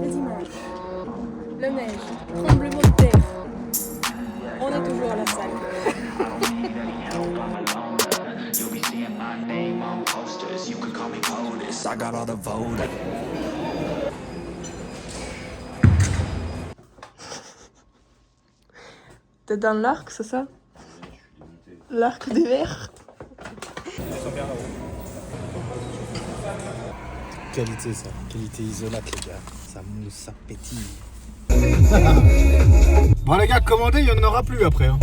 Les images, la neige, tremblement de terre. On est toujours à la salle. You'll be seeing my name on posters. You can call me POTUS. I got all the voters. T'es dans l'arc, c'est ça? L'arc des verts. Qualité ça, qualité isolate les gars, ça mousse, ça pétille. Bon les gars, commandez, il n'y en aura plus après. Hein.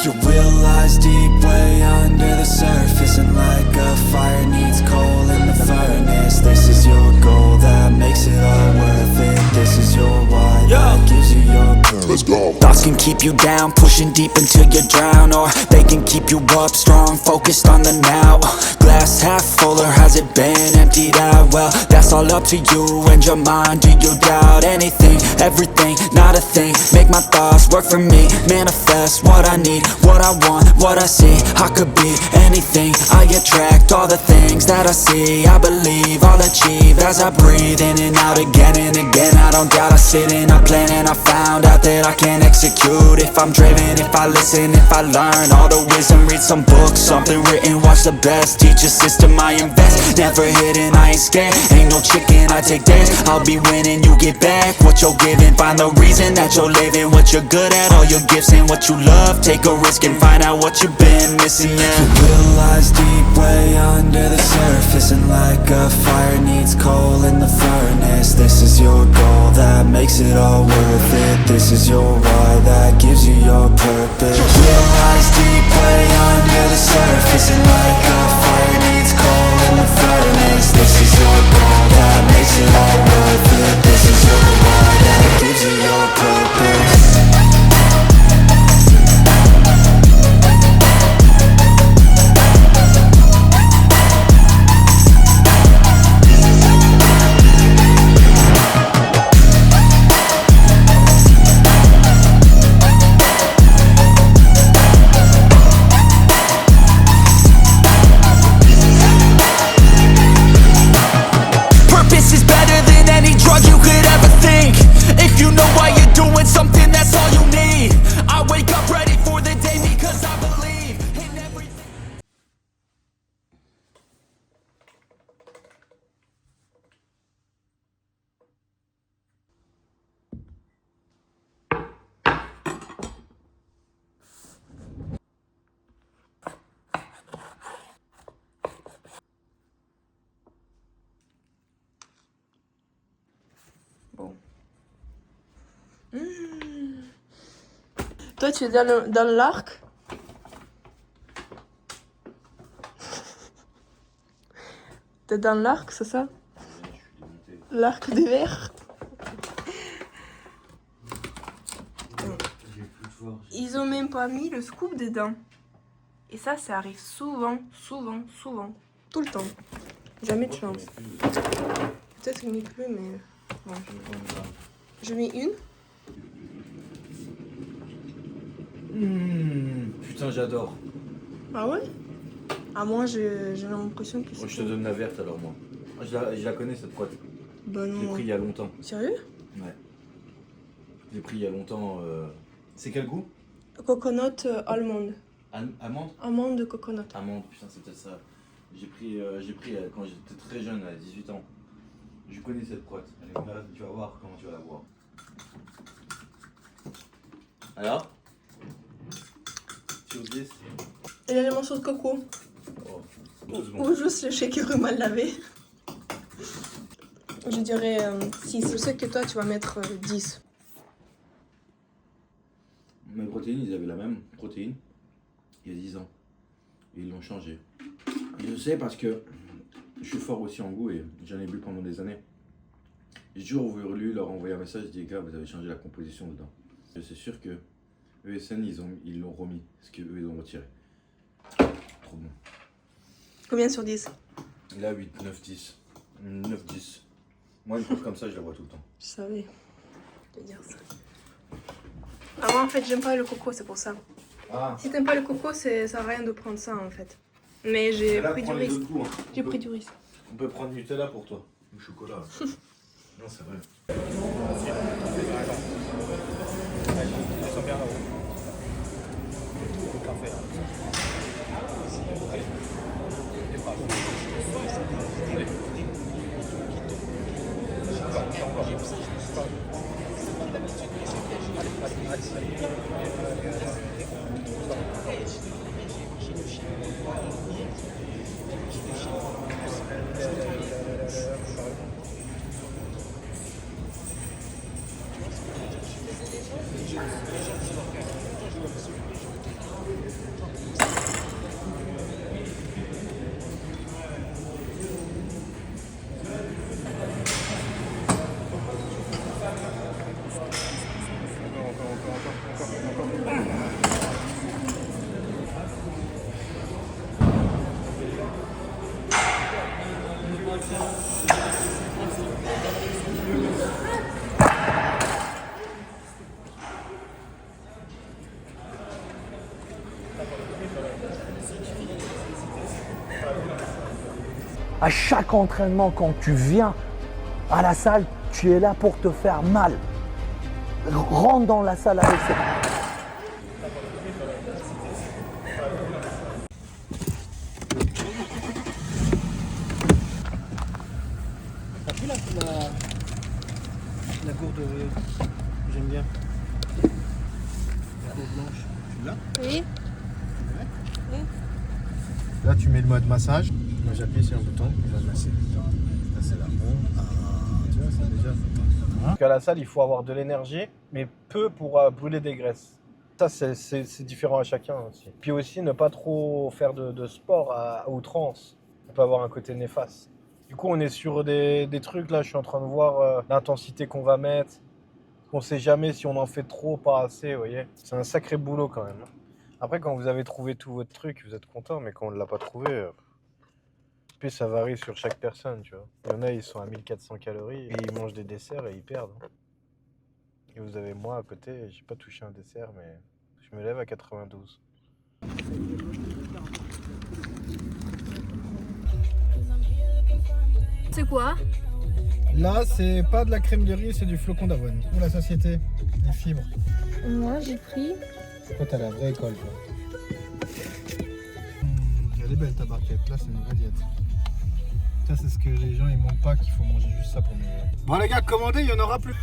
You realize deep way under the surface, and like a fire needs coal in the furnace. This is your goal that makes it all worth it. This is your why that gives you your purpose. Let's go. Thoughts can keep you down, pushing deep until you drown, or they can keep you up strong, focused on the now. Glass half full, or has it been emptied out? Well, that's all up to you and your mind. Do you doubt anything, everything, not a thing? Make my thoughts work for me, manifest what I need, what I want, what I see. I could be anything, I attract all the things that I see. I believe I'll achieve as I breathe in and out again and again. I don't doubt, I sit and I plan, and I found out that I can execute if I'm driven, if I listen, if I learn all the wisdom. Read some books, something written, watch the best, teach a system I invest. Never hidden, I ain't scared, ain't no chicken, I take dares. I'll be winning, you get back what you're giving. Find the reason that you're living, what you're good at, all your gifts and what you love. Take a risk and find out what you've been missing, yeah. You realize deep way under the surface, and like a fire needs coal in the furnace. This is your goal that makes it all worth it. This is your why that gives you your purpose. You realize deep way under the surface, and like a fire needs coal in the furnace. This is your goal that makes it all worth it. This is your why that gives you your purpose. Purpose is better than any drug you could ever think. If you know why you're doing something, that's all you need. I wake up ready for the day because I believe in everything. Bon. Toi, tu es dans l'arc. T'es dans l'arc, c'est ça? L'arc des verts. Ils ont même pas mis le scoop dedans. Et ça arrive souvent, souvent, souvent. Tout le temps. Jamais de chance. Peut-être qu'il n'y plus, mais... Bon, je mets une. Putain, j'adore. Ah ouais? Ah, moi, j'ai l'impression que Moi, c'est... je te donne la verte alors, moi. Moi, je la connais cette boîte. Bah Je l'ai non. pris il y a longtemps. Sérieux? Ouais. Je l'ai pris il y a longtemps. C'est quel goût? Coconut almond. Amande? Amande de coconut. Amande, putain, c'est peut-être ça. J'ai pris quand j'étais très jeune, à 18 ans. Je connais cette boîte. Elle est là, tu vas voir comment tu vas la boire. Alors? Sur 10? Il y a les morceaux de coco. Oh, 2 secondes. Ou juste le shaker mal lavé. Je dirais 6. Je sais que toi, tu vas mettre 10. Mes protéines, ils avaient la même protéine il y a 10 ans. Et ils l'ont changé. Je sais parce que je suis fort aussi en goût et j'en ai bu pendant des années. J'ai toujours voulu leur envoyer un message, je dis gars, vous avez changé la composition dedans. Et c'est sûr que ESN, ils l'ont remis, ce qu'eux ils ont retiré. Trop bon. Combien sur 10? Là, 8, 9, 10. 9-10. Moi, une coupe comme ça, je la vois tout le temps. Je savais de dire ça. Ah, moi en fait, j'aime pas le coco, c'est pour ça. Ah, Si t'aimes pas le coco, ça sert à rien de prendre ça en fait. Mais j'ai là, pris du prends les risque. deux coups, hein. J'ai pris du risque. On peut prendre Nutella pour toi. Ou chocolat. Non, c'est vrai. Ils sont bien là-haut. Parfait. Allez. Départ. Allez. À chaque entraînement, quand tu viens à la salle, tu es là pour te faire mal. Rentre dans la salle avec ça. T'as pris la gourde que j'aime bien. La gourde blanche. Tu l'as? Oui. Là, tu mets le mode massage. Moi, j'appuie sur un bouton, il va masser. Là, c'est la bombe. Ah, tu vois, c'est déjà sympa. Parce qu'à la salle, il faut avoir de l'énergie, mais peu pour brûler des graisses. Ça, c'est différent à chacun aussi. Puis aussi, ne pas trop faire de sport à outrance. Ça peut avoir un côté néfaste. Du coup, on est sur des trucs, là, je suis en train de voir l'intensité qu'on va mettre. On ne sait jamais si on en fait trop, pas assez, vous voyez. C'est un sacré boulot quand même. Après, quand vous avez trouvé tout votre truc, vous êtes content, mais quand on ne l'a pas trouvé, puis ça varie sur chaque personne, tu vois. Il y en a, ils sont à 1400 calories, et ils mangent des desserts et ils perdent. Et vous avez moi à côté, j'ai pas touché un dessert, mais je me lève à 92. C'est quoi? Là, c'est pas de la crème de riz, c'est du flocon d'avoine. Pour la satiété, des fibres. Moi, j'ai pris. Toi, t'as la vraie école, toi. Elle est belle ta barquette, là, c'est une vraie diète. Ça, c'est ce que les gens ils montrent pas qu'il faut manger juste ça pour manger. Bon, les gars, commandez, il y en aura plus.